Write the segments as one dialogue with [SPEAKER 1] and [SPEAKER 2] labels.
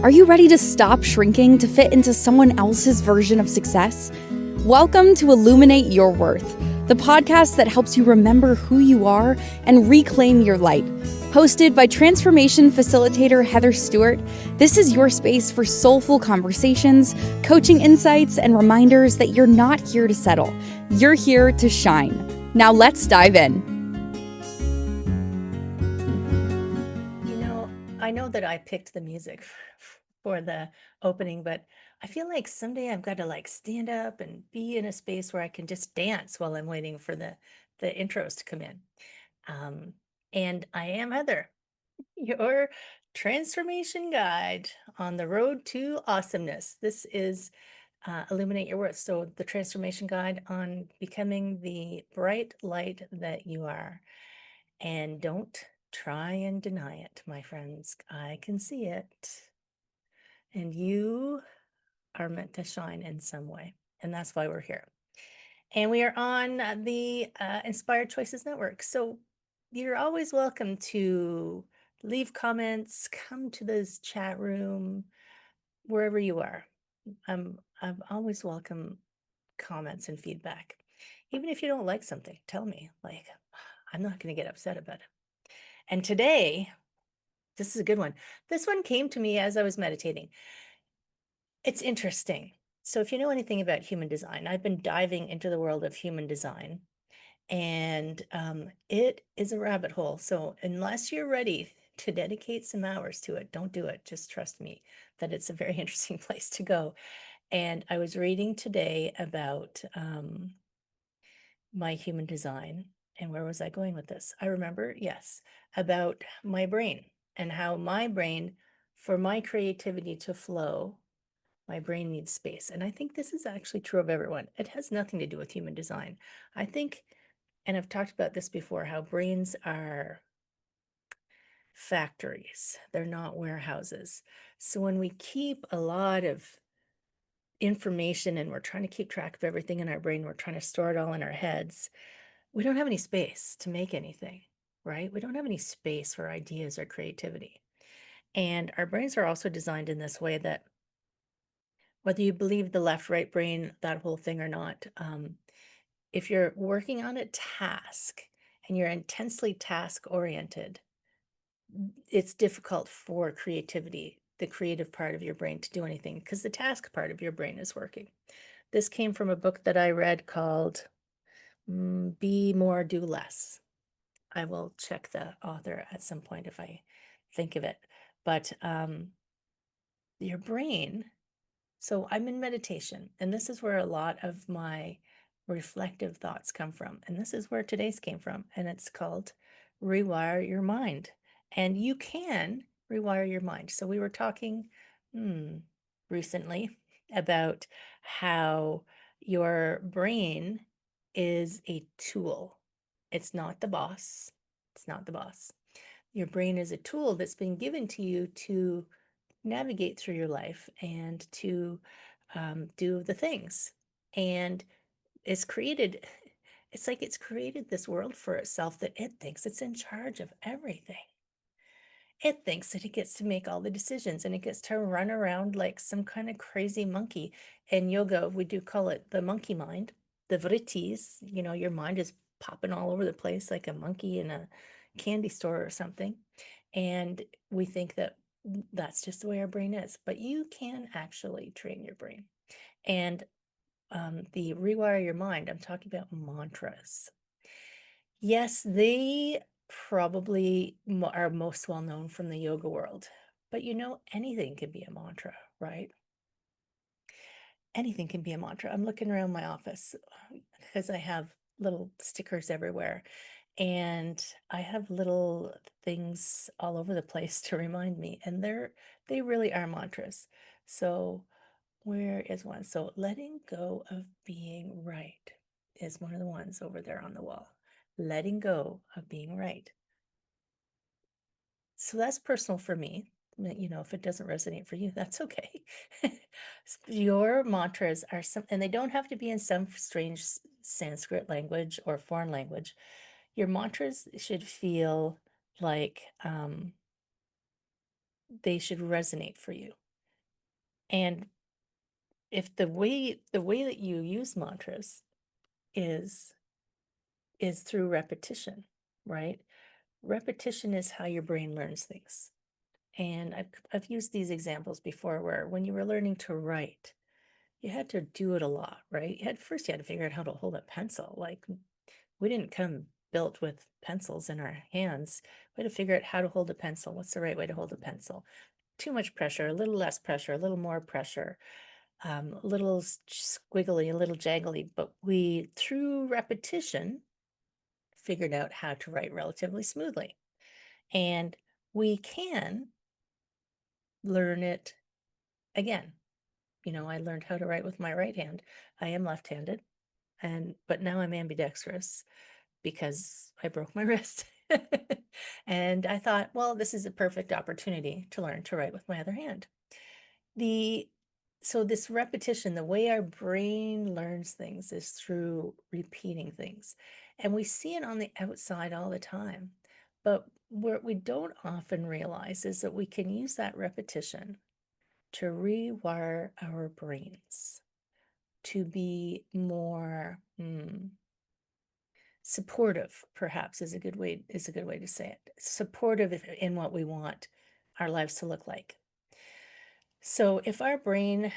[SPEAKER 1] Are you ready to stop shrinking to fit into someone else's version of success? Welcome to Illuminate Your Worth, the podcast that helps you remember who you are and reclaim your light. Hosted by transformation facilitator Heather Stewart, this is your space for soulful conversations, coaching insights, and reminders that you're not here to settle. You're here to shine. Now let's dive in.
[SPEAKER 2] I know that I picked the music for the opening, but I feel like someday I've got to stand up and be in a space where I can just dance while I'm waiting for the intros to come in. Um, and I am Heather, your transformation guide on the road to awesomeness. This is Illuminate Your Worth. So the transformation guide on becoming the bright light that you are. And don't try and deny it, my friends. I can see it. And you are meant to shine in some way. And that's why we're here. And we are on the Inspired Choices Network. So you're always welcome to leave comments, come to this chat room, wherever you are. I'm always welcome comments and feedback. Even if you don't like something, tell me. I'm not going to get upset about it. And today, this is a good one. This one came to me as I was meditating. It's interesting. So if you know anything about human design, I've been diving into the world of human design, and it is a rabbit hole. So unless you're ready to dedicate some hours to it, don't do it. Just trust me that it's a very interesting place to go. And I was reading today about my human design. And where was I going with this? I remember, yes, about my brain and how my brain, for my creativity to flow, my brain needs space. And I think this is actually true of everyone. It has nothing to do with human design. I think, and I've talked about this before, how brains are factories, they're not warehouses. So when we keep a lot of information and we're trying to keep track of everything in our brain, we're trying to store it all in our heads, we don't have any space to make anything, right? We don't have any space for ideas or creativity. And our brains are also designed in this way that whether you believe the left, right brain, that whole thing or not, if you're working on a task and you're intensely task oriented, it's difficult for creativity, the creative part of your brain, to do anything because the task part of your brain is working. This came from a book that I read called Be More, Do Less. I will check the author at some point if I think of it. But your brain, so I'm in meditation, and this is where a lot of my reflective thoughts come from. And this is where today's came from. And it's called Rewire Your Mind. And you can rewire your mind. So we were talking recently about how your brain is a tool. It's not the boss. It's not the boss. Your brain is a tool that's been given to you to navigate through your life and to do the things. And it's created, it's like it's created this world for itself that it thinks it's in charge of everything. It thinks that it gets to make all the decisions and it gets to run around like some kind of crazy monkey. In yoga, we do call it the monkey mind, the vrittis. Your mind is popping all over the place like a monkey in a candy store or something. And we think that that's just the way our brain is. But you can actually train your brain. And the rewire your mind, I'm talking about mantras. Yes, they probably are most well known from the yoga world, but anything can be a mantra, right? Anything can be a mantra. I'm looking around my office because I have little stickers everywhere and I have little things all over the place to remind me, and they really are mantras. So where is one? So letting go of being right is one of the ones over there on the wall. Letting go of being right. So that's personal for me. If it doesn't resonate for you, that's okay. Your mantras are and they don't have to be in some strange Sanskrit language or foreign language. Your mantras should feel like they should resonate for you. And if the way that you use mantras is through repetition, right? Repetition is how your brain learns things. And I've used these examples before where when you were learning to write, you had to do it a lot, right? You had to figure out how to hold a pencil. Like, we didn't come built with pencils in our hands. We had to figure out how to hold a pencil. What's the right way to hold a pencil? Too much pressure, a little less pressure, a little more pressure, a little squiggly, a little jaggly. But we, through repetition, figured out how to write relatively smoothly. And we can learn it again. I learned how to write with my right hand. I am left-handed, but now I'm ambidextrous because I broke my wrist. And I thought, well, this is a perfect opportunity to learn to write with my other hand. So this repetition, the way our brain learns things is through repeating things. And we see it on the outside all the time. But what we don't often realize is that we can use that repetition to rewire our brains to be more supportive, perhaps is a good way to say it. Supportive in what we want our lives to look like. So if our brain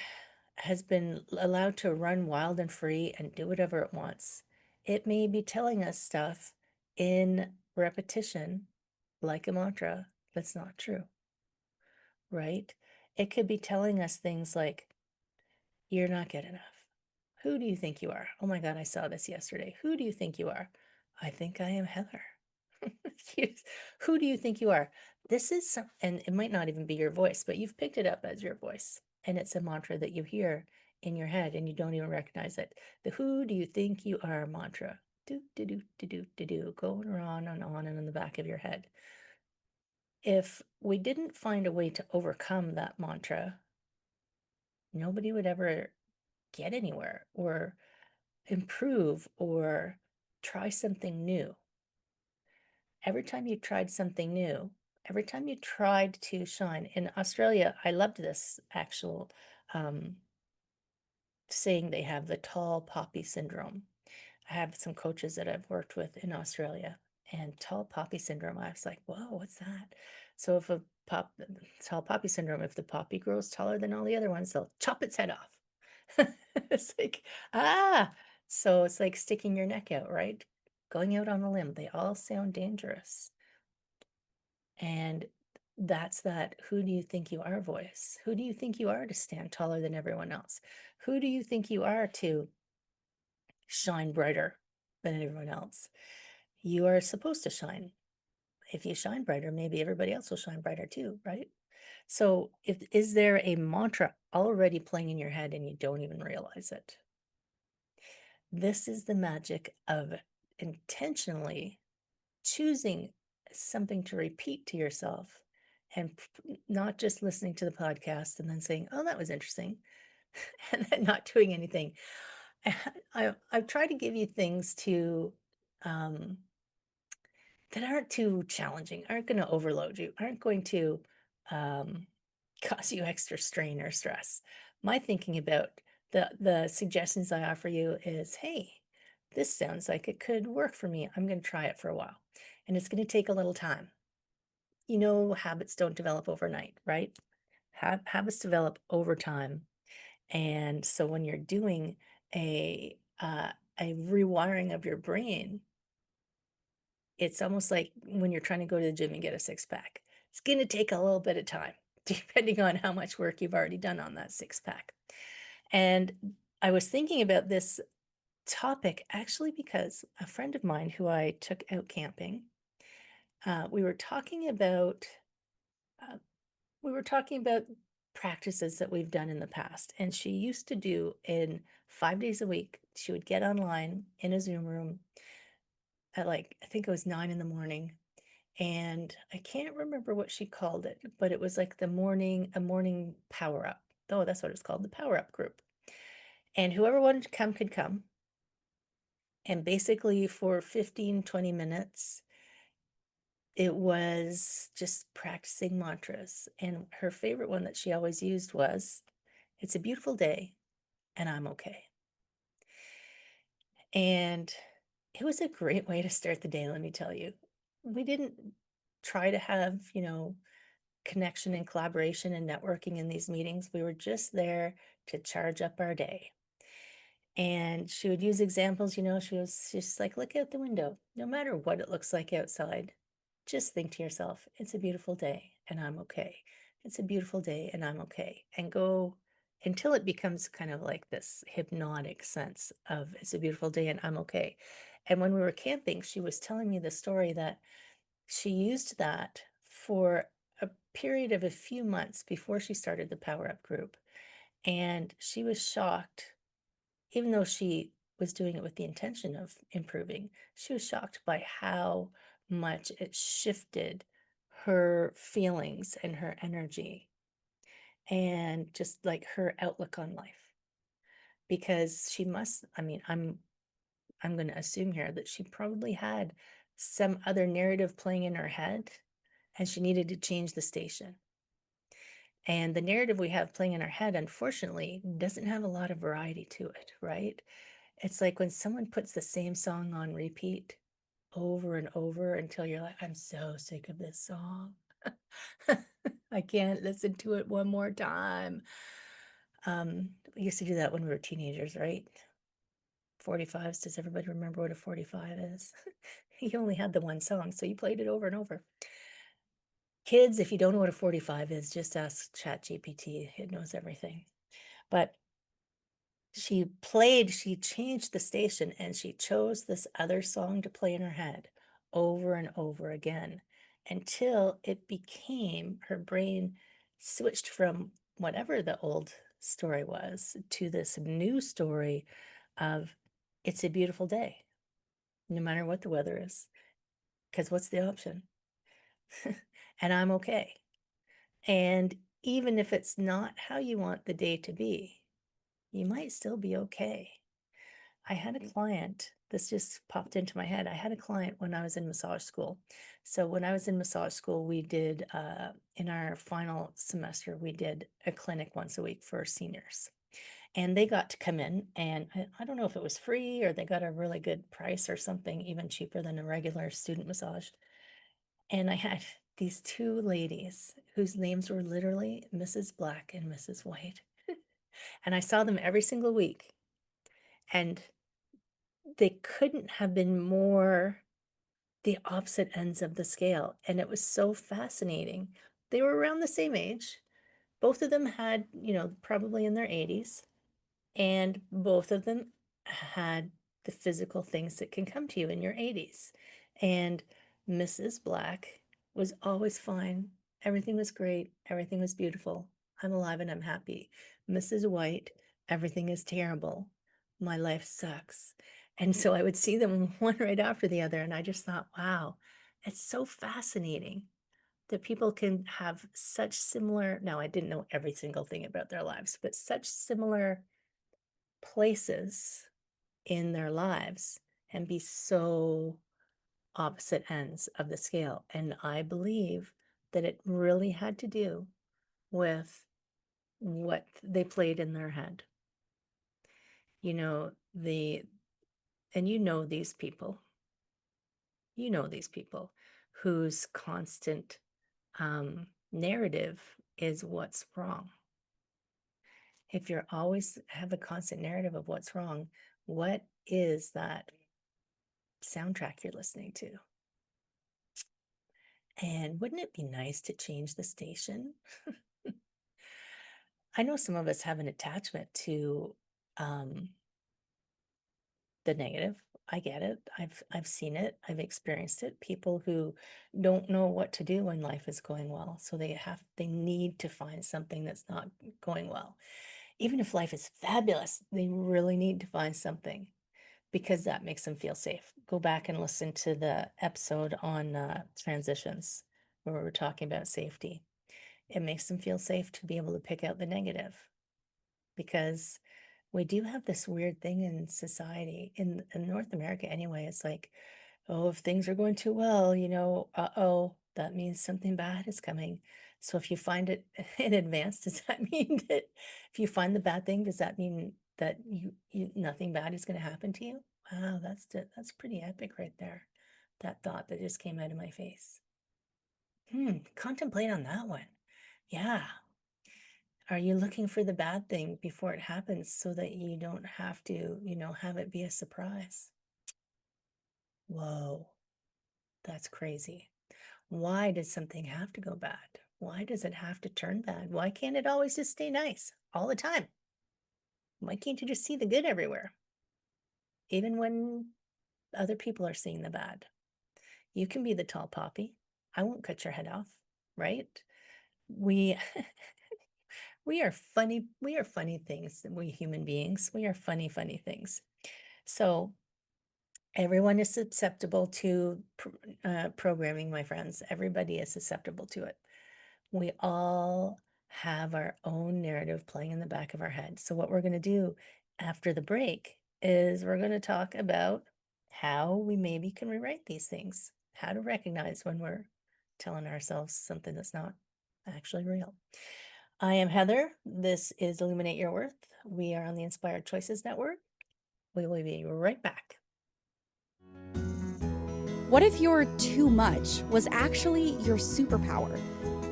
[SPEAKER 2] has been allowed to run wild and free and do whatever it wants, it may be telling us stuff in repetition, like a mantra, that's not true, right? It could be telling us things like, you're not good enough. Who do you think you are? Oh my God, I saw this yesterday. Who do you think you are? I think I am Heather. Who do you think you are? This is and it might not even be your voice, but you've picked it up as your voice. And it's a mantra that you hear in your head and you don't even recognize it. The who do you think you are mantra. Do, do, do, do, do, do, do, going on and on and in the back of your head. If we didn't find a way to overcome that mantra, nobody would ever get anywhere or improve or try something new. Every time you tried something new, every time you tried to shine in Australia, I loved this actual saying they have, the tall poppy syndrome. I have some coaches that I've worked with in Australia, and tall poppy syndrome, I was like, whoa, what's that? So if tall poppy syndrome, if the poppy grows taller than all the other ones, they'll chop its head off. It's like, so it's like sticking your neck out, right? Going out on a limb. They all sound dangerous. And that's that who do you think you are voice. Who do you think you are to stand taller than everyone else? Who do you think you are to shine brighter than everyone else? You are supposed to shine. If you shine brighter, maybe everybody else will shine brighter too, right? So is there a mantra already playing in your head and you don't even realize it? This is the magic of intentionally choosing something to repeat to yourself and not just listening to the podcast and then saying, oh, that was interesting, and then not doing anything. I've tried to give you things to that aren't too challenging, aren't going to overload you, aren't going to cause you extra strain or stress. My thinking about the suggestions I offer you is, hey, this sounds like it could work for me. I'm going to try it for a while, and it's going to take a little time. Habits don't develop overnight, right? Habits develop over time. And so when you're doing a rewiring of your brain, it's almost like when you're trying to go to the gym and get a six-pack. It's going to take a little bit of time, depending on how much work you've already done on that six-pack. And I was thinking about this topic actually because a friend of mine who I took out camping, we were talking about practices that we've done in the past. And she used to do in 5 days a week, she would get online in a Zoom room at I think it was 9 in the morning. And I can't remember what she called it, but it was like a morning power up. Oh, that's what it's called, the power up group. And whoever wanted to come could come. And basically for 15, 20 minutes, it was just practicing mantras. And her favorite one that she always used was, It's a beautiful day and I'm okay. And it was a great way to start the day, let me tell you. We didn't try to have, connection and collaboration and networking in these meetings. We were just there to charge up our day. And she would use examples, she was just like, look out the window. No matter what it looks like outside, just think to yourself, it's a beautiful day and I'm okay. It's a beautiful day and I'm okay. And go until it becomes kind of like this hypnotic sense of it's a beautiful day and I'm okay. And when we were camping, she was telling me the story that she used that for a period of a few months before she started the Power Up group. And she was shocked, even though she was doing it with the intention of improving, she was shocked by how much it shifted her feelings and her energy and just like her outlook on life. Because she must, I mean, I'm going to assume here that she probably had some other narrative playing in her head and she needed to change the station. And the narrative we have playing in our head, unfortunately, doesn't have a lot of variety to it, right? It's like when someone puts the same song on repeat over and over until you're like, I'm so sick of this song. I can't listen to it one more time. We used to do that when we were teenagers, right? 45s. Does everybody remember what a 45 is? You only had the one song, so you played it over and over. Kids, if you don't know what a 45 is, just ask ChatGPT. It knows everything. But she changed the station and she chose this other song to play in her head over and over again until it became her brain switched from whatever the old story was to this new story of it's a beautiful day, no matter what the weather is. Because what's the option? And I'm okay. And even if it's not how you want the day to be, you might still be okay. I had a client, this just popped into my head. I had a client when I was in massage school. So when I was in massage school, we did, in our final semester, we did a clinic once a week for seniors. And they got to come in, and I don't know if it was free or they got a really good price or something, even cheaper than a regular student massage. And I had these two ladies whose names were literally Mrs. Black and Mrs. White. And I saw them every single week. And they couldn't have been more the opposite ends of the scale. And it was so fascinating. They were around the same age. Both of them had, probably in their 80s. And both of them had the physical things that can come to you in your 80s. And Mrs. Black was always fine. Everything was great. Everything was beautiful. I'm alive and I'm happy. Mrs. White, everything is terrible. My life sucks. And so I would see them one right after the other. And I just thought, wow, it's so fascinating that people can have such similar, now I didn't know every single thing about their lives, but such similar places in their lives and be so opposite ends of the scale. And I believe that it really had to do with what they played in their head. You know, and you know these people whose constant narrative is what's wrong. If you're always have a constant narrative of what's wrong, what is that soundtrack you're listening to? And wouldn't it be nice to change the station? I know some of us have an attachment to um, the negative. I get it. I've seen it. I've experienced it. People who don't know what to do when life is going well, so they need to find something that's not going well. Even if life is fabulous, they really need to find something because that makes them feel safe. Go back and listen to the episode on transitions where we were talking about safety. It makes them feel safe to be able to pick out the negative because we do have this weird thing in society, in North America anyway. It's like, oh, if things are going too well, that means something bad is coming. So if you find it in advance, does that mean that if you find the bad thing, does that mean that you nothing bad is going to happen to you? Wow, that's pretty epic right there. That thought that just came out of my face. Contemplate on that one. Yeah. Are you looking for the bad thing before it happens so that you don't have to, have it be a surprise? Whoa, that's crazy. Why does something have to go bad? Why does it have to turn bad? Why can't it always just stay nice all the time? Why can't you just see the good everywhere, even when other people are seeing the bad? You can be the tall poppy. I won't cut your head off, right? We we are funny. We are funny things. We human beings. We are funny, funny things. So everyone is susceptible to programming, my friends. Everybody is susceptible to it. We all have our own narrative playing in the back of our head. So, what we're going to do after the break is we're going to talk about how we maybe can rewrite these things, how to recognize when we're telling ourselves something that's not actually real. I am Heather. This is Illuminate Your Worth. We are on the Inspired Choices Network. We will be right back.
[SPEAKER 1] What if your too much was actually your superpower?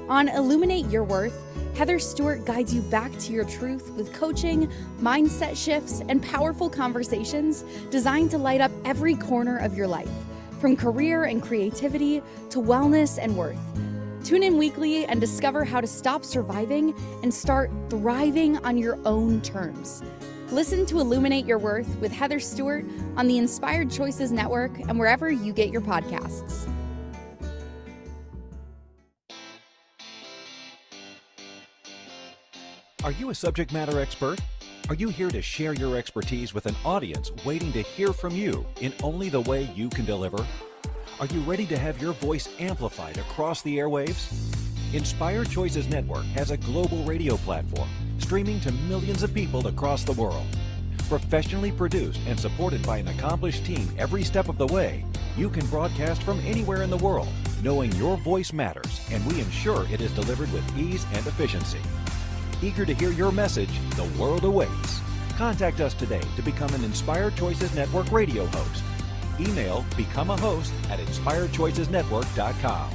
[SPEAKER 1] On Illuminate Your Worth, Heather Stewart guides you back to your truth with coaching, mindset shifts, and powerful conversations designed to light up every corner of your life, from career and creativity to wellness and worth. Tune in weekly and discover how to stop surviving and start thriving on your own terms. Listen to Illuminate Your Worth with Heather Stewart on the Inspired Choices Network and wherever you get your podcasts.
[SPEAKER 3] Are you a subject matter expert? Are you here to share your expertise with an audience waiting to hear from you in only the way you can deliver? Are you ready to have your voice amplified across the airwaves? Inspired Choices Network has a global radio platform streaming to millions of people across the world. Professionally produced and supported by an accomplished team every step of the way, you can broadcast from anywhere in the world, knowing your voice matters, and we ensure it is delivered with ease and efficiency. Eager to hear your message, the world awaits. Contact us today to become an Inspired Choices Network radio host. Email become a host at inspiredchoicesnetwork.com.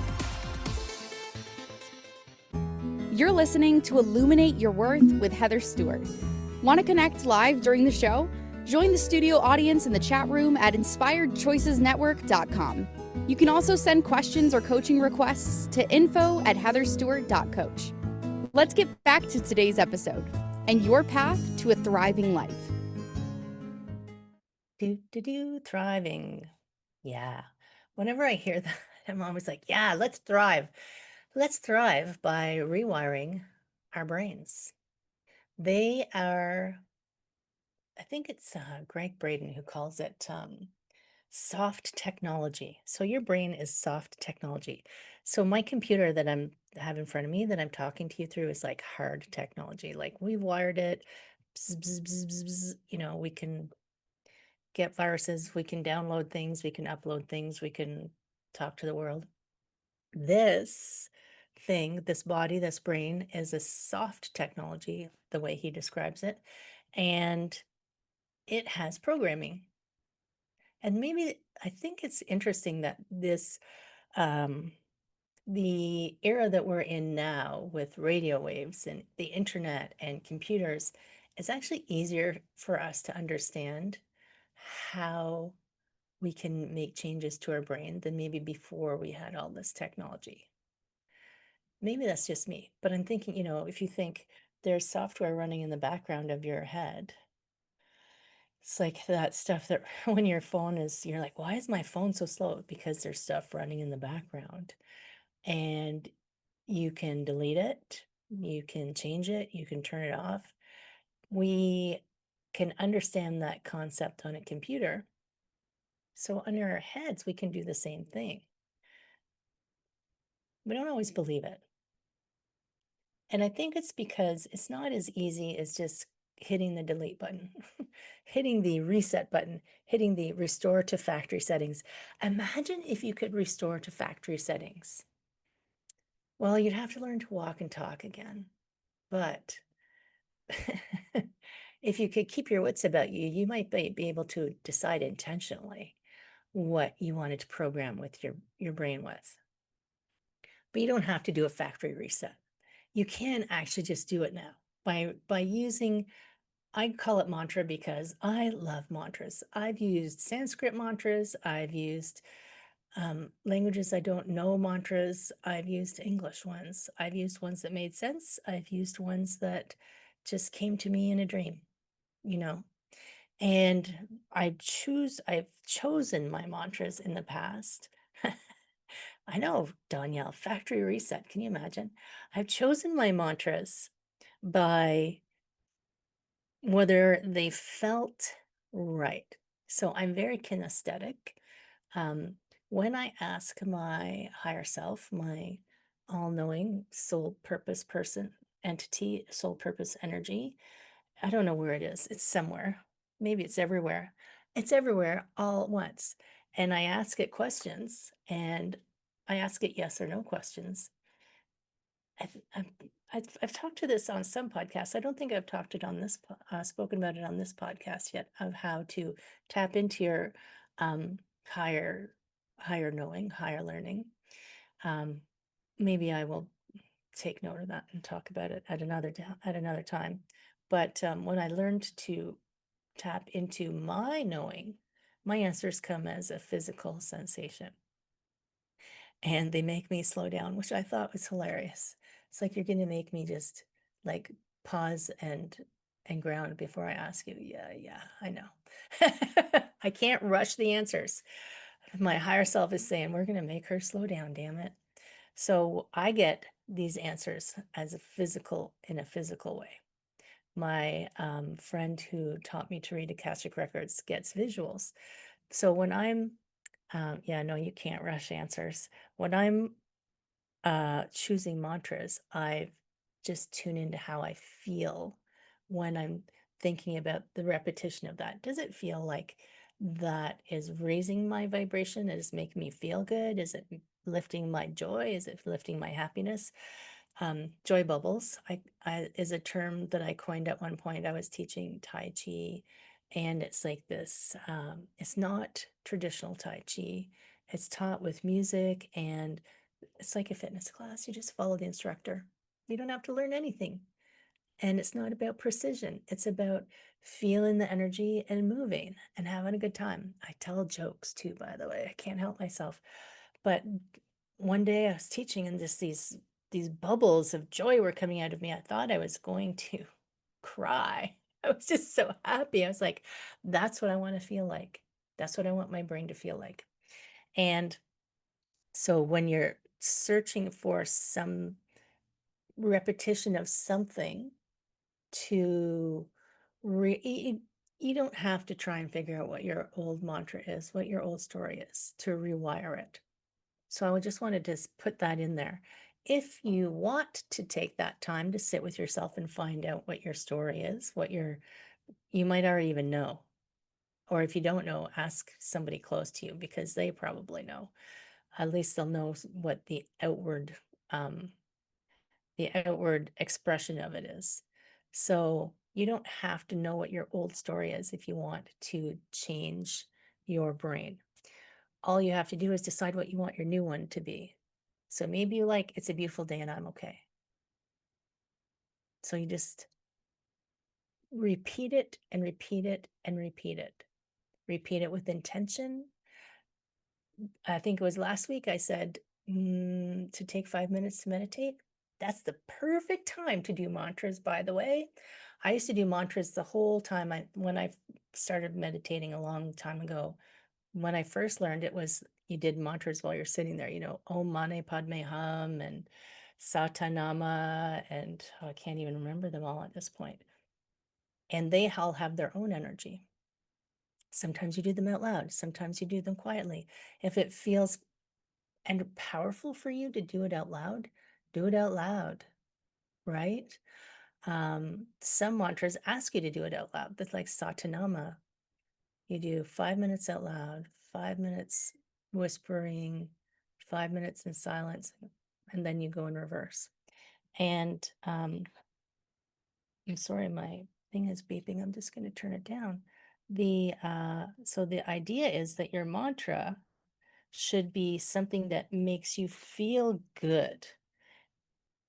[SPEAKER 1] You're listening to Illuminate Your Worth with Heather Stewart. Want to connect live during the show? Join the studio audience in the chat room at inspiredchoicesnetwork.com. You can also send questions or coaching requests to info@heatherstewart.coach. Let's get back to today's episode and your path to a thriving life.
[SPEAKER 2] Thriving. Yeah. Whenever I hear that, I'm always like, yeah, let's thrive. Let's thrive by rewiring our brains. They are, I think it's Greg Braden who calls it soft technology. So your brain is soft technology. So my computer that I have in front of me that I'm talking to you through is like hard technology. Like we've wired it, bzz, bzz, bzz, bzz, bzz. We can get viruses, we can download things, we can upload things, we can talk to the world. This thing, this body, this brain is a soft technology, the way he describes it, and it has programming. And maybe I think it's interesting that this, the era that we're in now with radio waves and the internet and computers, it's actually easier for us to understand how we can make changes to our brain than maybe before we had all this technology. Maybe that's just me, but I'm thinking, if you think there's software running in the background of your head, it's like that stuff that when your phone is, you're like, why is my phone so slow? Because there's stuff running in the background and you can delete it, you can change it, you can turn it off. We can understand that concept on a computer. So under our heads, we can do the same thing. We don't always believe it. And I think it's because it's not as easy as just hitting the delete button, hitting the reset button, hitting the restore to factory settings. Imagine if you could restore to factory settings. Well, you'd have to learn to walk and talk again. But if you could keep your wits about you, you might be able to decide intentionally what you wanted to program with your brain with. But you don't have to do a factory reset. You can actually just do it now by using, I call it mantra because I love mantras. I've used Sanskrit mantras, I've used languages I don't know mantras, I've used English ones, I've used ones that made sense, I've used ones that just came to me in a dream, you know. And I've chosen my mantras in the past. I know, Danielle, factory reset. Can you imagine? I've chosen my mantras by whether they felt right. So I'm very kinesthetic. When I ask my higher self, my all-knowing soul purpose person, entity, soul purpose energy, I don't know where it is. It's somewhere. Maybe it's everywhere. It's everywhere all at once. And I ask it questions, and I ask it yes or no questions. I've talked to this on some podcasts. I don't think I've talked it on this, spoken about it on this podcast yet, of how to tap into your higher knowing, higher learning. Maybe I will take note of that and talk about it at another time. But when I learned to tap into my knowing, my answers come as a physical sensation. And they make me slow down, which I thought was hilarious. It's like, you're going to make me just like pause and ground before I ask you. Yeah, I know. I can't rush the answers. My higher self is saying, we're going to make her slow down, damn it. So I get these answers as in a physical way. My friend who taught me to read Akashic Records gets visuals. So when I'm, yeah, no, you can't rush answers. When I'm choosing mantras, I just tune into how I feel when I'm thinking about the repetition of that. Does it feel like that is raising my vibration? Is it making me feel good? Is it lifting my joy? Is it lifting my happiness? Joy bubbles is a term that I coined at one point. I was teaching Tai Chi, and it's like this, it's not traditional Tai Chi. It's taught with music, and it's like a fitness class. You just follow the instructor. You don't have to learn anything. And it's not about precision. It's about feeling the energy and moving and having a good time. I tell jokes too, by the way. I can't help myself. But one day I was teaching, and just these bubbles of joy were coming out of me. I thought I was going to cry. I was just so happy. I was like, that's what I want to feel like. That's what I want my brain to feel like. And so when you're searching for some repetition of something to you don't have to try and figure out what your old mantra is, what your old story is, to rewire it. So I just wanted to put that in there. If you want to take that time to sit with yourself and find out what your story is, you might already even know. Or if you don't know, ask somebody close to you, because they probably know. At least they'll know what the outward expression of it is. So you don't have to know what your old story is if you want to change your brain. All you have to do is decide what you want your new one to be. So maybe you like, it's a beautiful day and I'm okay. So you just repeat it and repeat it and repeat it. Repeat it with intention. I think it was last week I said to take 5 minutes to meditate. That's the perfect time to do mantras, by the way. I used to do mantras the whole time when I started meditating a long time ago. When I first learned, it was you did mantras while you're sitting there, Om Mani Padme Hum and Satanama, and I can't even remember them all at this point. And they all have their own energy. Sometimes you do them out loud. Sometimes you do them quietly. If it feels and powerful for you to do it out loud, do it out loud, right? Some mantras ask you to do it out loud. That's like Satanama. You do 5 minutes out loud, 5 minutes whispering, 5 minutes in silence. and then you go in reverse. And I'm sorry, my thing is beeping. I'm just going to turn it down. So the idea is that your mantra should be something that makes you feel good.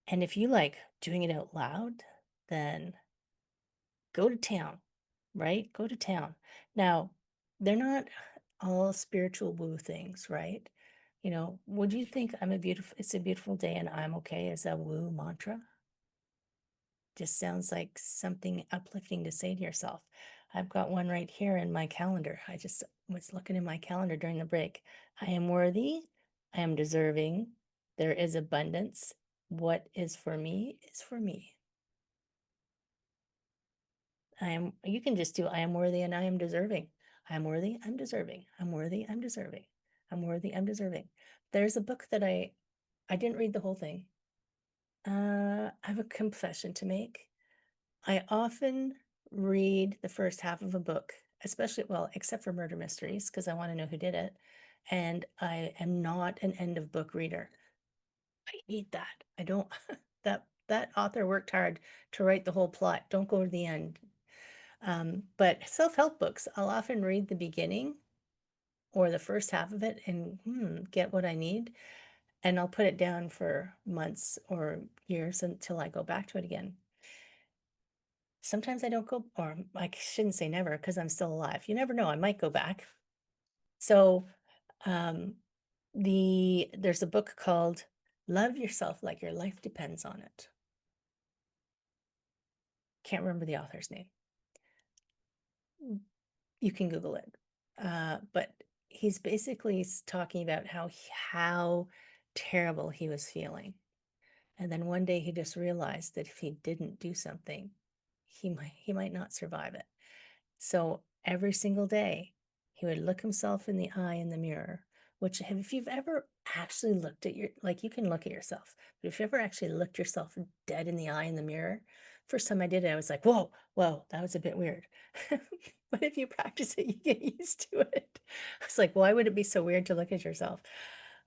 [SPEAKER 2] And if you like doing it out loud, then go to town, right? Go to town. Now, they're not all spiritual woo things, right? You know, would you think it's a beautiful day and I'm okay as a woo mantra? Just sounds like something uplifting to say to yourself. I've got one right here in my calendar. I just was looking in my calendar during the break. I am worthy. I am deserving. There is abundance. What is for me is for me. You can just do I am worthy and I am deserving. I am worthy, I'm deserving. I'm worthy, I'm deserving. I'm worthy, I'm deserving. There's a book that I didn't read the whole thing. I have a confession to make. I often read the first half of a book, especially, well, except for murder mysteries, because I want to know who did it. And I am not an end of book reader. I hate that. I don't, that author worked hard to write the whole plot. Don't go to the end. But self-help books, I'll often read the beginning or the first half of it and get what I need. And I'll put it down for months or years until I go back to it again. Sometimes I don't go, or I shouldn't say never because I'm still alive. You never know, I might go back. So there's a book called Love Yourself Like Your Life Depends on It. Can't remember the author's name. You can Google it. But he's basically talking about how terrible he was feeling. And then one day he just realized that if he didn't do something, he might not survive it. So every single day he would look himself in the eye in the mirror, which if you've ever actually looked at like you can look at yourself, but if you ever actually looked yourself dead in the eye in the mirror, first time I did it, I was like, whoa, that was a bit weird. But if you practice it, you get used to it. I was like, why would it be so weird to look at yourself?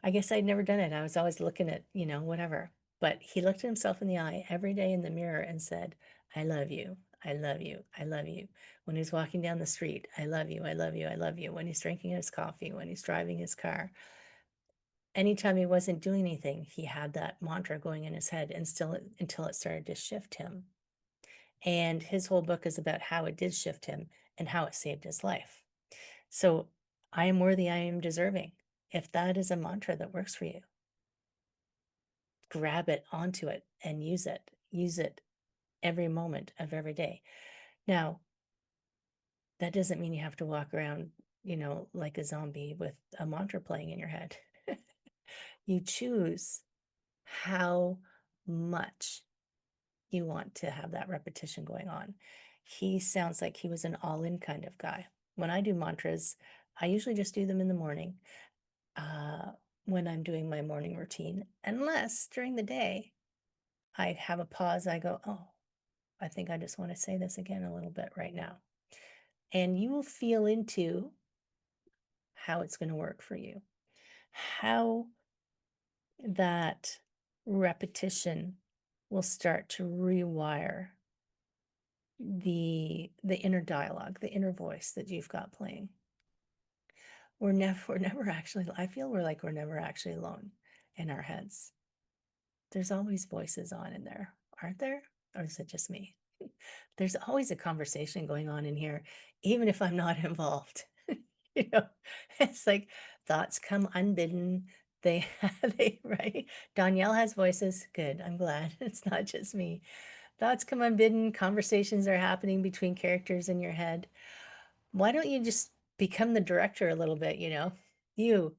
[SPEAKER 2] I guess I'd never done it. I was always looking at, whatever. But he looked at himself in the eye every day in the mirror and said, I love you. I love you. I love you. When he's walking down the street, I love you. I love you. I love you. When he's drinking his coffee, when he's driving his car. Anytime he wasn't doing anything, he had that mantra going in his head and still until it started to shift him. And his whole book is about how it did shift him and how it saved his life. So I am worthy, I am deserving. If that is a mantra that works for you, grab it onto it and use it. Use it every moment of every day. Now, that doesn't mean you have to walk around, like a zombie with a mantra playing in your head. You choose how much you want to have that repetition going on. He sounds like he was an all-in kind of guy. When I do mantras, I usually just do them in the morning when I'm doing my morning routine, unless during the day I have a pause. I go, oh, I think I just want to say this again a little bit right now. And you will feel into how it's going to work for you, how that repetition will start to rewire the inner dialogue, the inner voice that you've got playing. We're never actually, I feel we're never actually alone in our heads. There's always voices on in there, aren't there? Or is it just me? There's always a conversation going on in here, even if I'm not involved. It's like thoughts come unbidden. Right? Danielle has voices. Good. I'm glad it's not just me. Thoughts come unbidden. Conversations are happening between characters in your head. Why don't you just become the director a little bit? You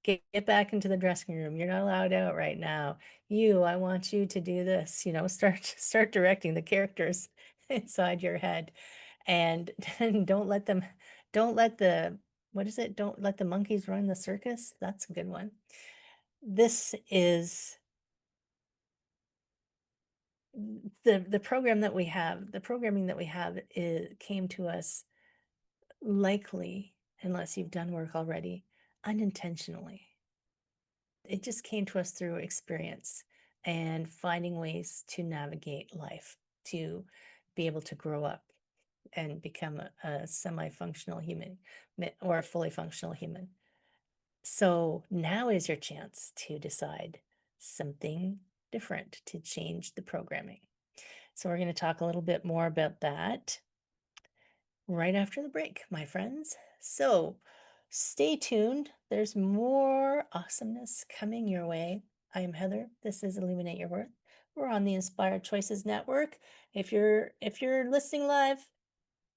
[SPEAKER 2] get back into the dressing room. You're not allowed out right now. I want you to do this. Start directing the characters inside your head, and don't let the what is it? Don't let the monkeys run the circus. That's a good one. This is the programming that we have came to us likely, unless you've done work already, unintentionally. it just came to us through experience and finding ways to navigate life, to be able to grow up and become a semi-functional human or a fully functional human. So now is your chance to decide something different, to change the programming. So we're going to talk a little bit more about that right after the break, my friends. So stay tuned. There's more awesomeness coming your way. I am Heather. This is Illuminate Your Worth. We're on the Inspired Choices Network. If you're listening live,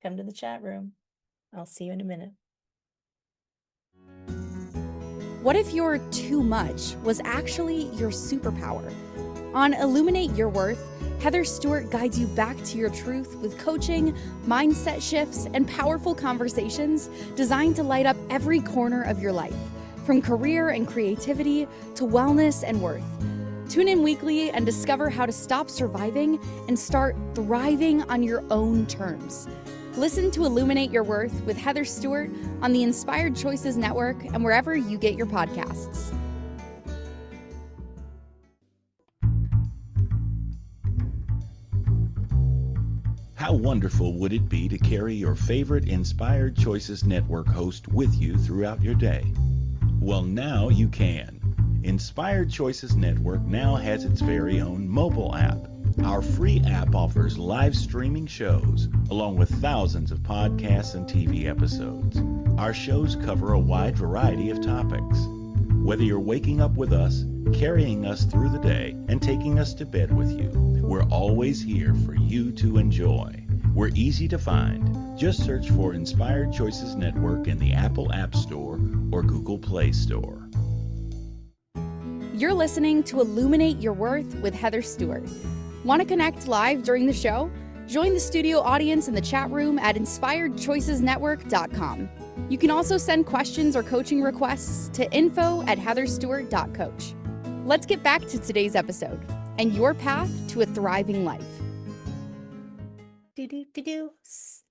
[SPEAKER 2] come to the chat room. I'll see you in a minute.
[SPEAKER 1] What if your too much was actually your superpower? On Illuminate Your Worth, Heather Stewart guides you back to your truth with coaching, mindset shifts, and powerful conversations designed to light up every corner of your life, from career and creativity to wellness and worth. Tune in weekly and discover how to stop surviving and start thriving on your own terms. Listen to Illuminate Your Worth with Heather Stewart on the Inspired Choices Network and wherever you get your podcasts.
[SPEAKER 4] How wonderful would it be to carry your favorite Inspired Choices Network host with you throughout your day? Well, now you can. Inspired Choices Network now has its very own mobile app. Our free app offers live streaming shows, along with thousands of podcasts and TV episodes. Our shows cover a wide variety of topics. Whether you're waking up with us, carrying us through the day, and taking us to bed with you, we're always here for you to enjoy. We're easy to find. Just search for Inspired Choices Network in the Apple App Store or Google Play Store.
[SPEAKER 1] You're listening to Illuminate Your Worth with Heather Stewart. Want to connect live during the show? Join the studio audience in the chat room at inspiredchoicesnetwork.com. You can also send questions or coaching requests to info@heatherstewart.coach. Let's get back to today's episode and your path to a thriving life.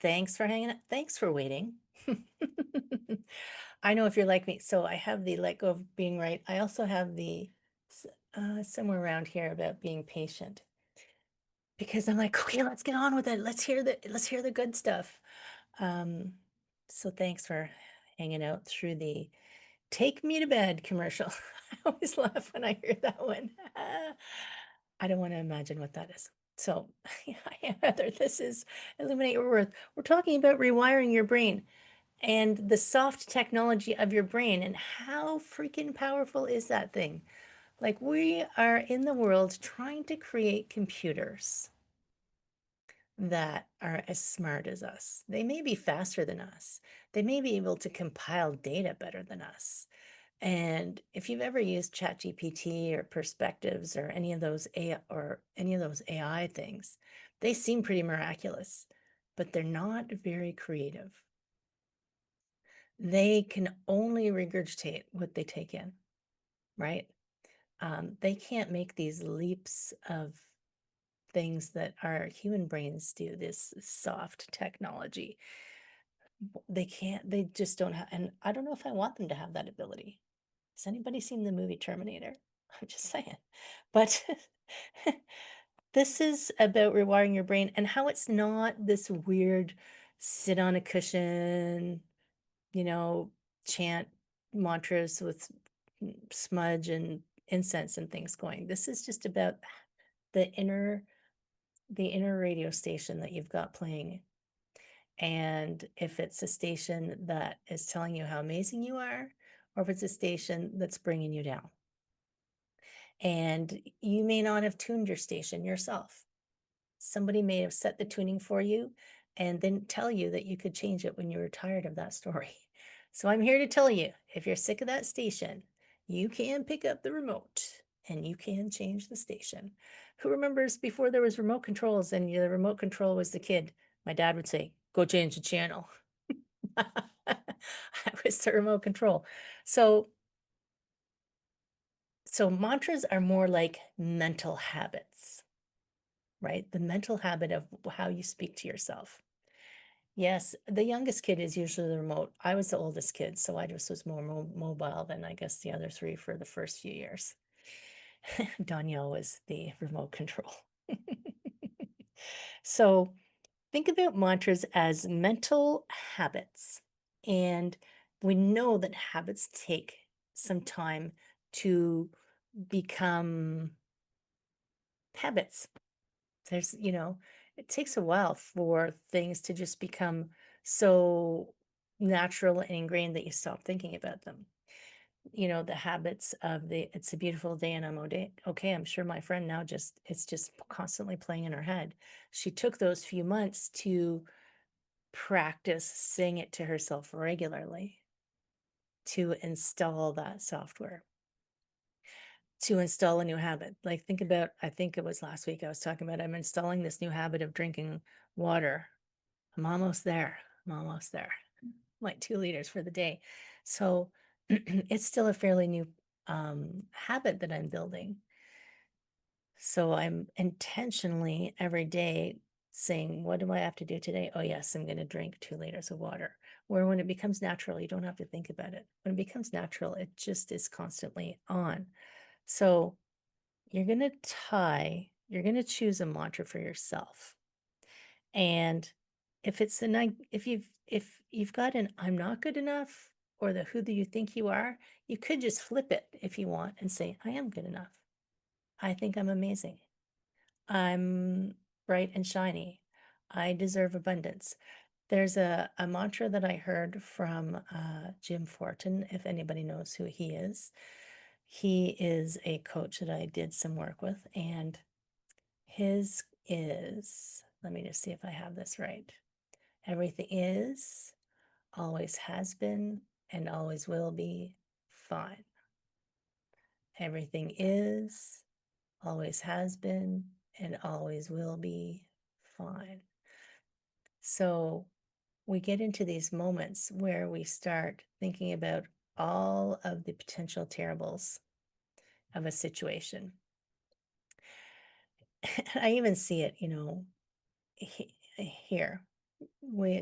[SPEAKER 2] Thanks for hanging out. Thanks for waiting. I know if you're like me, so I have the let go of being right. I also have the somewhere around here about being patient, because I'm like, okay, let's get on with it. Let's hear the good stuff. So thanks for hanging out through the "Take Me to Bed" commercial. I always laugh when I hear that one. I don't want to imagine what that is. So, Heather, this is Illuminate Your Worth. We're talking about rewiring your brain and the soft technology of your brain, and how freaking powerful is that thing? Like, we are in the world trying to create computers that are as smart as us. They may be faster than us. They may be able to compile data better than us. And if you've ever used ChatGPT or Perspectives or any of those AI things, they seem pretty miraculous, but they're not very creative. They can only regurgitate what they take in, right? They can't make these leaps of things that our human brains do, this soft technology. They can't, they just don't have, and I don't know if I want them to have that ability. Has anybody seen the movie Terminator? I'm just saying. But this is about rewiring your brain and how it's not this weird sit on a cushion, chant mantras with smudge and incense and things going. This is just about the inner radio station that you've got playing. And if it's a station that is telling you how amazing you are, or if it's a station that's bringing you down. And you may not have tuned your station yourself. Somebody may have set the tuning for you and then tell you that you could change it when you were tired of that story. So I'm here to tell you, if you're sick of that station, you can pick up the remote and you can change the station. Who remembers before there was remote controls and the remote control was the kid? My dad would say, go change the channel. I was the remote control. So mantras are more like mental habits, right? The mental habit of how you speak to yourself. Yes, the youngest kid is usually the remote. I was the oldest kid, so I just was more mobile than I guess the other three for the first few years. Danielle was the remote control. So think about mantras as mental habits. And we know that habits take some time to become habits. There's, it takes a while for things to just become so natural and ingrained that you stop thinking about them. The habits of it's a beautiful day and I'm okay. I'm sure my friend now it's just constantly playing in her head. She took those few months to practice saying it to herself regularly, to install that software, to install a new habit. Like think about, I think it was last week I was talking about, I'm installing this new habit of drinking water. I'm almost there. I'm almost there. Like 2 liters for the day. So it's still a fairly new habit that I'm building. So I'm intentionally every day saying, what do I have to do today? Oh, yes, I'm going to drink 2 liters of water. Where when it becomes natural, you don't have to think about it. When it becomes natural, it just is constantly on. So you're going to choose a mantra for yourself. And if it's the night, if you've got an I'm not good enough or the who do you think you are, you could just flip it if you want and say, I am good enough. I think I'm amazing. I'm bright and shiny. I deserve abundance. There's a mantra that I heard from Jim Fortin, if anybody knows who he is. He is a coach that I did some work with, and his is, let me just see if I have this right. Everything is, always has been, and always will be fine. Everything is, always has been, and always will be fine. So we get into these moments where we start thinking about all of the potential terribles of a situation. I even see it, here.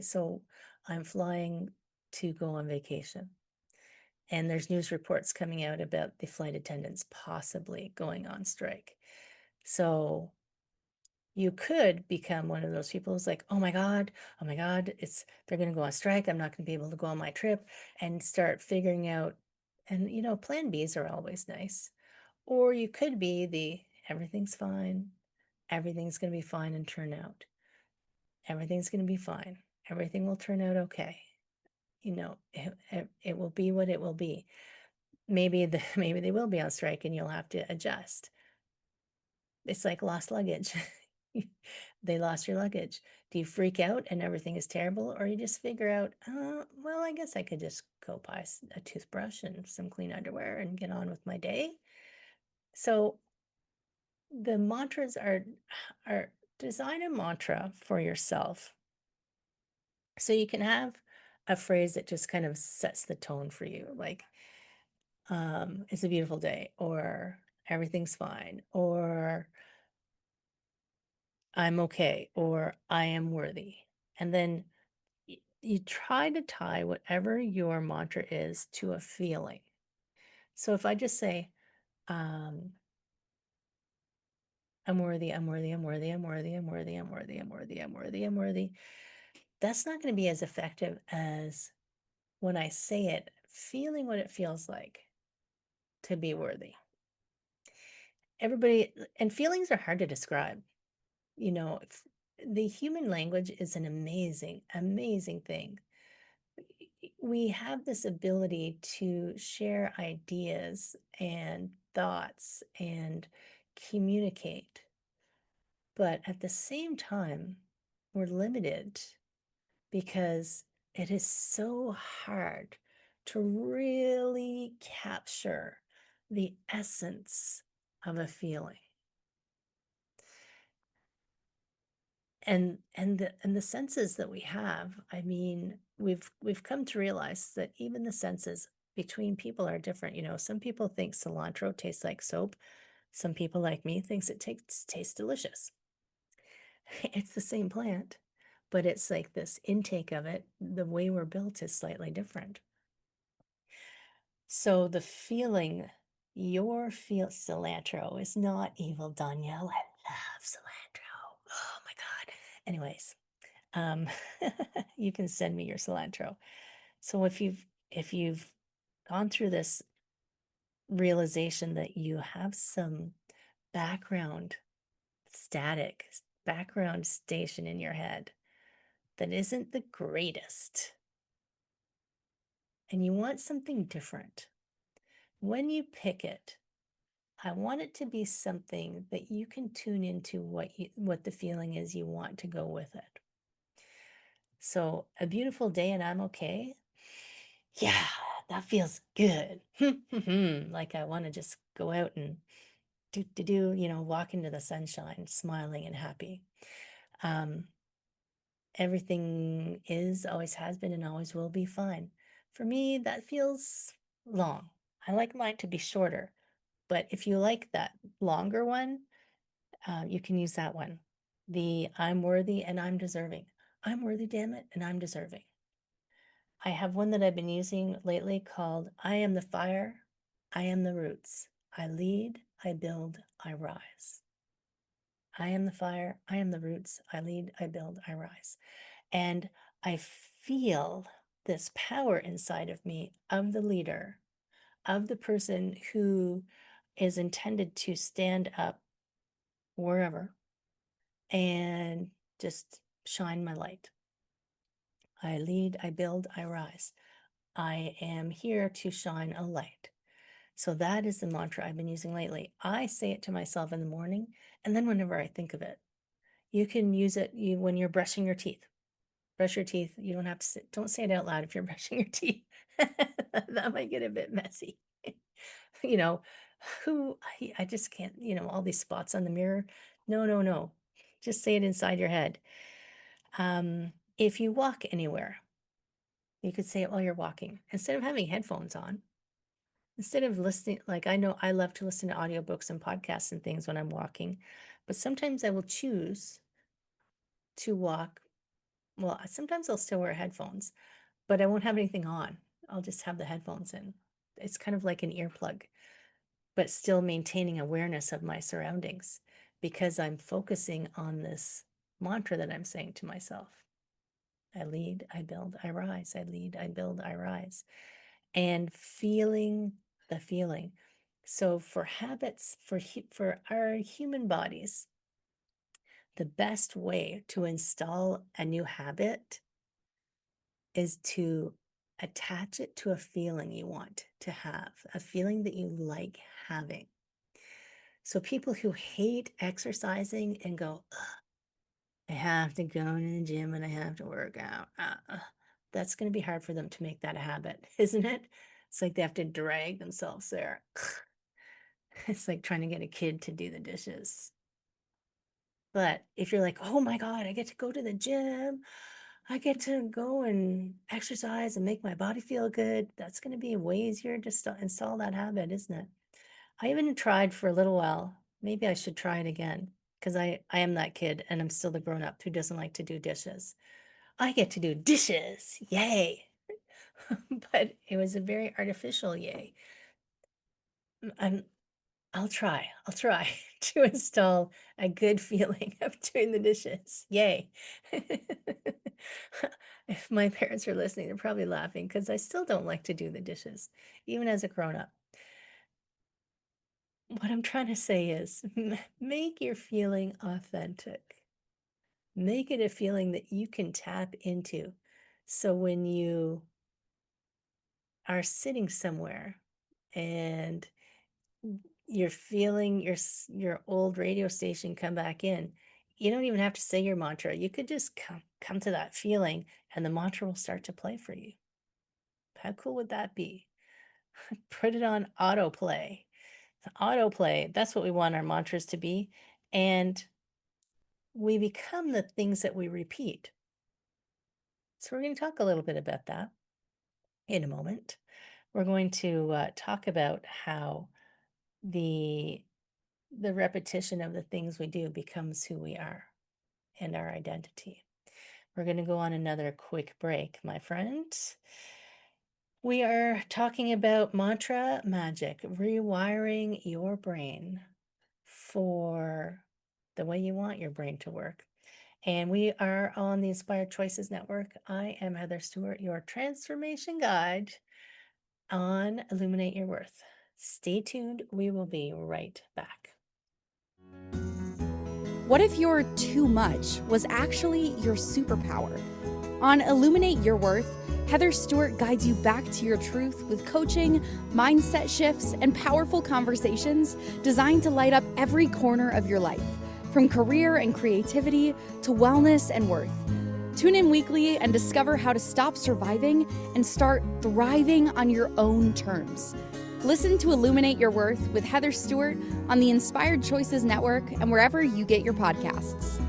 [SPEAKER 2] So I'm flying to go on vacation, and there's news reports coming out about the flight attendants possibly going on strike. So you could become one of those people who's like, oh my God, they're going to go on strike. I'm not going to be able to go on my trip, and start figuring out, and plan Bs are always nice. Or you could be everything's fine. Everything's going to be fine and turn out. Everything's going to be fine. Everything will turn out okay. It will be what it will be. Maybe they will be on strike and you'll have to adjust. It's like lost luggage. They lost your luggage. Do you freak out and everything is terrible, or you just figure out, well, I guess I could just go buy a toothbrush and some clean underwear and get on with my day? So the mantras are design a mantra for yourself so you can have a phrase that just kind of sets the tone for you, like it's a beautiful day, or everything's fine, or I'm okay, or I am worthy. And then you try to tie whatever your mantra is to a feeling. So if I just say, I'm worthy, I'm worthy, I'm worthy, I'm worthy, I'm worthy, I'm worthy, I'm worthy, I'm worthy, I'm worthy, that's not going to be as effective as when I say it, feeling what it feels like to be worthy. And feelings are hard to describe. The human language is an amazing, amazing thing. We have this ability to share ideas and thoughts and communicate, but at the same time, we're limited because it is so hard to really capture the essence of a feeling. And the senses that we have, I mean, we've come to realize that even the senses between people are different. Some people think cilantro tastes like soap. Some people like me thinks it tastes delicious. It's the same plant, but it's like this intake of it, the way we're built is slightly different. So the feeling, cilantro is not evil, Danielle. I love cilantro. Oh my God. Anyways, you can send me your cilantro. So if you've gone through this realization that you have some background static, background station in your head that isn't the greatest, and you want something different, when you pick it, I want it to be something that you can tune into what the feeling is you want to go with it. So a beautiful day and I'm okay. Yeah, that feels good. Like I want to just go out and walk into the sunshine, smiling and happy. Everything is, always has been, and always will be fine. For me, that feels long. I like mine to be shorter, but if you like that longer one, you can use that one. The I'm worthy and I'm deserving. I'm worthy, damn it, and I'm deserving. I have one that I've been using lately called I am the fire, I am the roots. I lead, I build, I rise. I am the fire, I am the roots. I lead, I build, I rise. And I feel this power inside of me of the leader, of the person who is intended to stand up wherever and just shine my light. I lead, I build, I rise. I am here to shine a light. So that is the mantra I've been using lately. I say it to myself in the morning, and then whenever I think of it, you can use it when you're brushing your teeth. Brush your teeth. You don't have to don't say it out loud if you're brushing your teeth. That might get a bit messy. You know, I just can't, all these spots on the mirror. No. Just say it inside your head. If you walk anywhere, you could say it while you're walking instead of having headphones on. Instead of listening, like I know I love to listen to audiobooks and podcasts and things when I'm walking, but sometimes I will choose to walk. Well, sometimes I'll still wear headphones, but I won't have anything on. I'll just have the headphones in. It's kind of like an earplug, but still maintaining awareness of my surroundings because I'm focusing on this mantra that I'm saying to myself. I lead, I build, I rise. I lead, I build, I rise. And feeling the feeling. So for habits, for our human bodies, the best way to install a new habit is to attach it to a feeling you want to have, a feeling that you like having. So people who hate exercising and go, I have to go to the gym and I have to work out. That's going to be hard for them to make that a habit, isn't it? It's like they have to drag themselves there. It's like trying to get a kid to do the dishes. But if you're like, oh my God, I get to go to the gym, I get to go and exercise and make my body feel good, that's going to be way easier to install that habit, isn't it? I even tried for a little while. Maybe I should try it again because I am that kid and I'm still the grown up who doesn't like to do dishes. I get to do dishes. Yay. But it was a very artificial yay. I'll try to install a good feeling of doing the dishes. Yay. If my parents are listening, they're probably laughing because I still don't like to do the dishes, even as a grown up. What I'm trying to say is make your feeling authentic. Make it a feeling that you can tap into. So when you are sitting somewhere and you're feeling your old radio station come back in, you don't even have to say your mantra. You could just come to that feeling and the mantra will start to play for you. How cool would that be? Put it on autoplay. Autoplay, that's what we want our mantras to be. And we become the things that we repeat. So we're going to talk a little bit about that in a moment. We're going to talk about how the repetition of the things we do becomes who we are and our identity. We're going to go on another quick break, my friend. We are talking about mantra magic, rewiring your brain for the way you want your brain to work. And we are on the Inspired Choices Network. I am Heather Stewart, your transformation guide on Illuminate Your Worth. Stay tuned. We will be right back.
[SPEAKER 1] What if your too much was actually your superpower? On Illuminate Your Worth, Heather Stewart guides you back to your truth with coaching, mindset shifts, and powerful conversations designed to light up every corner of your life, from career and creativity to wellness and worth. Tune in weekly and discover how to stop surviving and start thriving on your own terms. Listen to Illuminate Your Worth with Heather Stewart on the Inspired Choices Network and wherever you get your podcasts.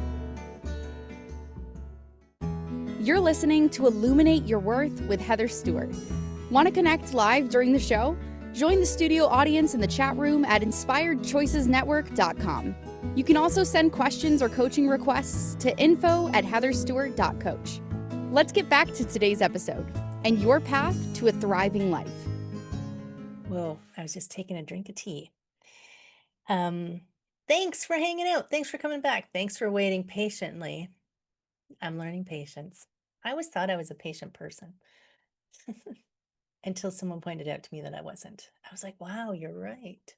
[SPEAKER 1] You're listening to Illuminate Your Worth with Heather Stewart. Want to connect live during the show? Join the studio audience in the chat room at inspiredchoicesnetwork.com. You can also send questions or coaching requests to info@heatherstewart.coach. Let's get back to today's episode and your path to a thriving life.
[SPEAKER 2] Whoa, I was just taking a drink of tea. Thanks for hanging out. Thanks for coming back. Thanks for waiting patiently. I'm learning patience. I always thought I was a patient person until someone pointed out to me that I wasn't. I was like, wow, you're right.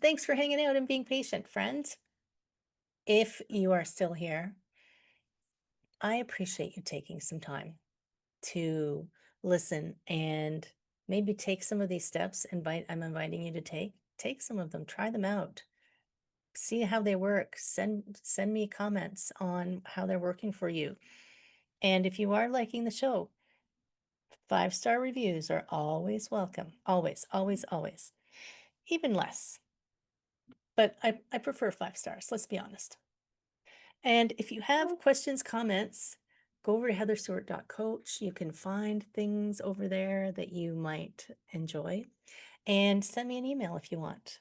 [SPEAKER 2] Thanks for hanging out and being patient, friends. If you are still here, I appreciate you taking some time to listen and maybe take some of these steps. I'm inviting you to take some of them, try them out, see how they work. Send me comments on how they're working for you. And if you are liking the show, 5-star reviews are always welcome. Always, always, always. Even less. But I prefer 5 stars, let's be honest. And if you have questions, comments, go over to heatherstewart.coach. You can find things over there that you might enjoy. And send me an email if you want.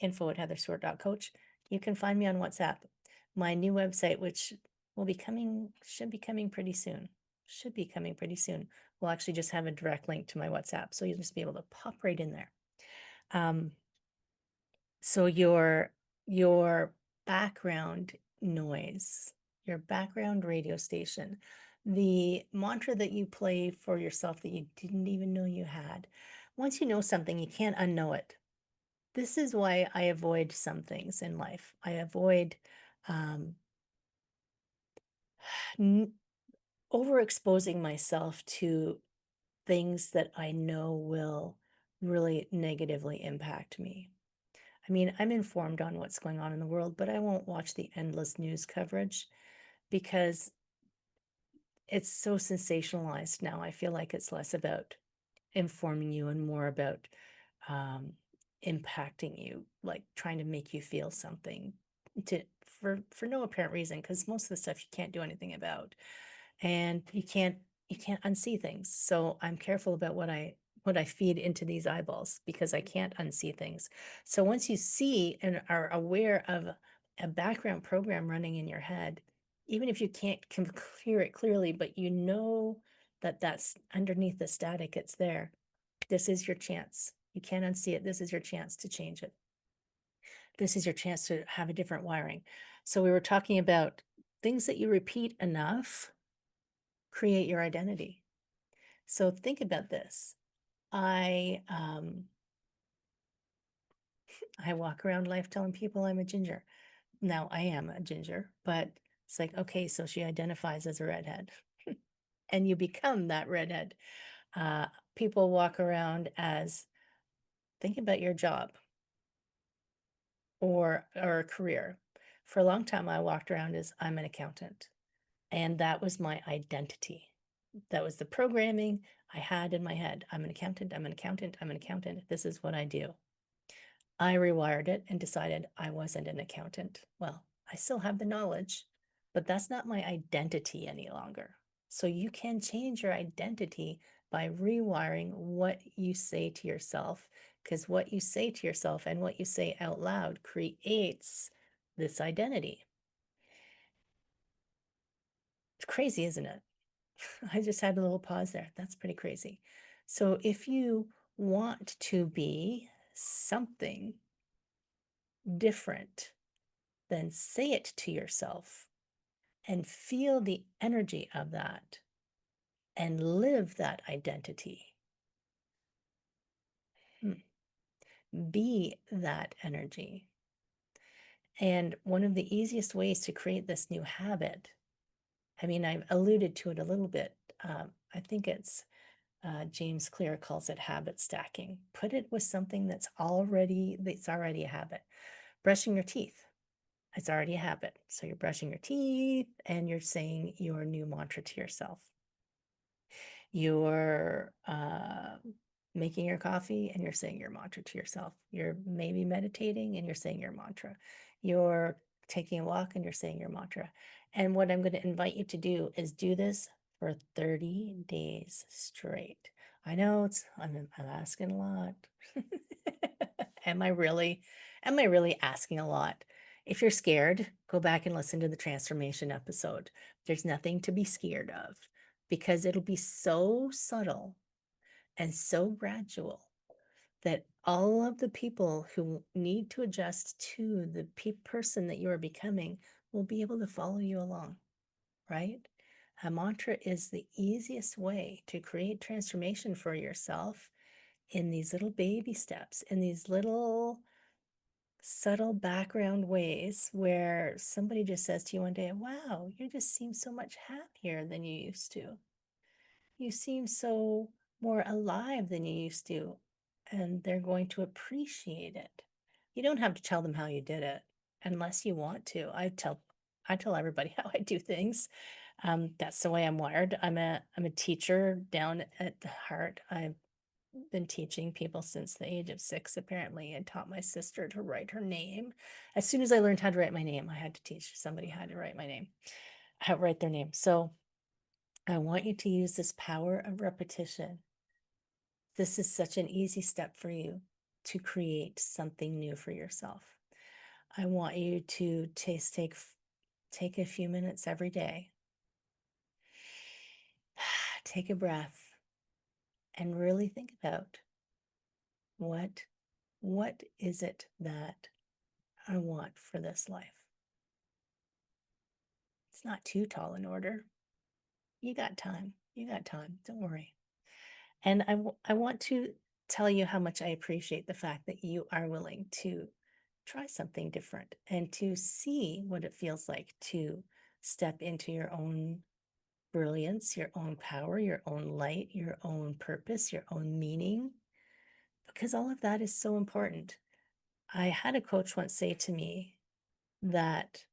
[SPEAKER 2] info@heatherstewart.coach. You can find me on WhatsApp. My new website, which should be coming pretty soon. We'll actually just have a direct link to my WhatsApp. So you'll just be able to pop right in there. So your background noise, your background radio station, the mantra that you play for yourself that you didn't even know you had. Once you know something, you can't unknow it. This is why I avoid some things in life. I avoid overexposing myself to things that I know will really negatively impact me. I mean, I'm informed on what's going on in the world, but I won't watch the endless news coverage because it's so sensationalized now. I feel like it's less about informing you and more about impacting you, like trying to make you feel something for no apparent reason, because most of the stuff you can't do anything about, and you can't unsee things. So I'm careful about what I feed into these eyeballs because I can't unsee things. So once you see and are aware of a background program running in your head, even if you can't hear it clearly, but you know that that's underneath the static, it's there. This is your chance. You can't unsee it. This is your chance to change it. This is your chance to have a different wiring. So we were talking about things that you repeat enough create your identity. So think about this. I walk around life telling people I'm a ginger. Now I am a ginger, but it's like, okay, so she identifies as a redhead and you become that redhead. People walk around as, think about your job or a career. For a long time, I walked around as I'm an accountant, and that was my identity. That was the programming I had in my head. I'm an accountant, I'm an accountant, I'm an accountant. This is what I do. I rewired it and decided I wasn't an accountant. Well, I still have the knowledge, but that's not my identity any longer. So you can change your identity by rewiring what you say to yourself, because what you say to yourself and what you say out loud creates this identity. crazy, isn't it? I just had a little pause there. That's pretty crazy. So if you want to be something different, then say it to yourself and feel the energy of that and live that identity. Be that energy. And one of the easiest ways to create this new habit, I mean, I've alluded to it a little bit. I think it's James Clear calls it habit stacking. Put it with something that's already a habit. Brushing your teeth. It's already a habit. So you're brushing your teeth and you're saying your new mantra to yourself. You're making your coffee and you're saying your mantra to yourself. You're maybe meditating and you're saying your mantra. You're taking a walk and you're saying your mantra. And what I'm going to invite you to do is do this for 30 days straight. I know I'm asking a lot. Am I really asking a lot? If you're scared, go back and listen to the transformation episode. There's nothing to be scared of because it'll be so subtle and so gradual that all of the people who need to adjust to the person that you are becoming will be able to follow you along, right? A mantra is the easiest way to create transformation for yourself in these little baby steps, in these little subtle background ways where somebody just says to you one day, wow, you just seem so much happier than you used to. You seem so more alive than you used to. And they're going to appreciate it. You don't have to tell them how you did it unless you want to. I tell everybody how I do things. That's the way I'm wired. I'm a teacher down at the heart. I've been teaching people since the age of 6, apparently, and taught my sister to write her name. As soon as I learned how to write my name, I had to teach somebody how to write my name, how to write their name. So I want you to use this power of repetition. This is such an easy step for you to create something new for yourself. I want you to take a few minutes every day. Take a breath and really think about what is it that I want for this life? It's not too tall an order. You got time. Don't worry. And I want to tell you how much I appreciate the fact that you are willing to try something different and to see what it feels like to step into your own brilliance, your own power, your own light, your own purpose, your own meaning, because all of that is so important. I had a coach once say to me that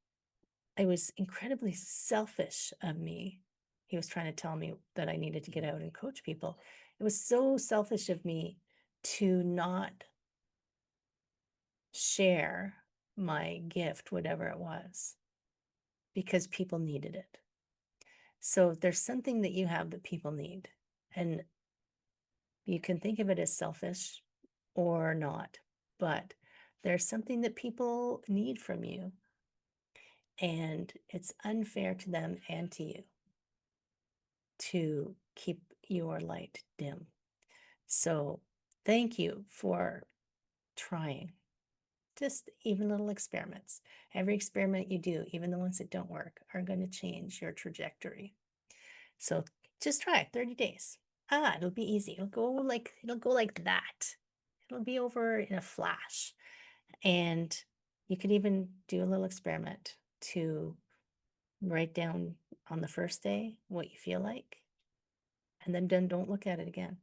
[SPEAKER 2] it was incredibly selfish of me. He was trying to tell me that I needed to get out and coach people. It was so selfish of me to not share my gift, whatever it was, because people needed it. So there's something that you have that people need, and you can think of it as selfish or not, but there's something that people need from you, and it's unfair to them and to you to keep your light dim. So thank you for trying. Just even little experiments. Every experiment you do, even the ones that don't work, are going to change your trajectory. So just try it 30 days. It'll be easy. It'll go like that. It'll be over in a flash. And you could even do a little experiment to write down on the first day what you feel like, and then don't look at it again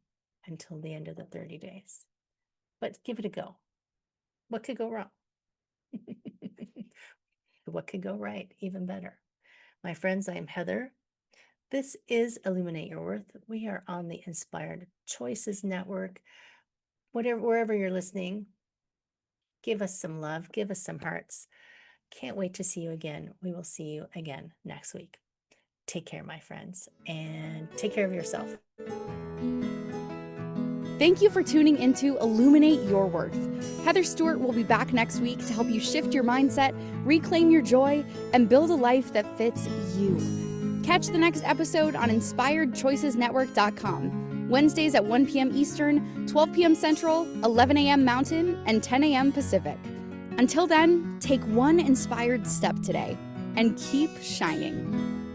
[SPEAKER 2] until the end of the 30 days. But give it a go. What could go wrong? What could go right? Even better. My friends, I am Heather. This is Illuminate Your Worth. We are on the Inspired Choices Network. Wherever you're listening, give us some love, give us some hearts. Can't wait to see you again. We will see you again next week. Take care, my friends, and take care of yourself.
[SPEAKER 1] Thank you for tuning into Illuminate Your Worth. Heather Stewart will be back next week to help you shift your mindset, reclaim your joy, and build a life that fits you. Catch the next episode on InspiredChoicesNetwork.com, Wednesdays at 1 p.m. Eastern, 12 p.m. Central, 11 a.m. Mountain, and 10 a.m. Pacific. Until then, take one inspired step today and keep shining.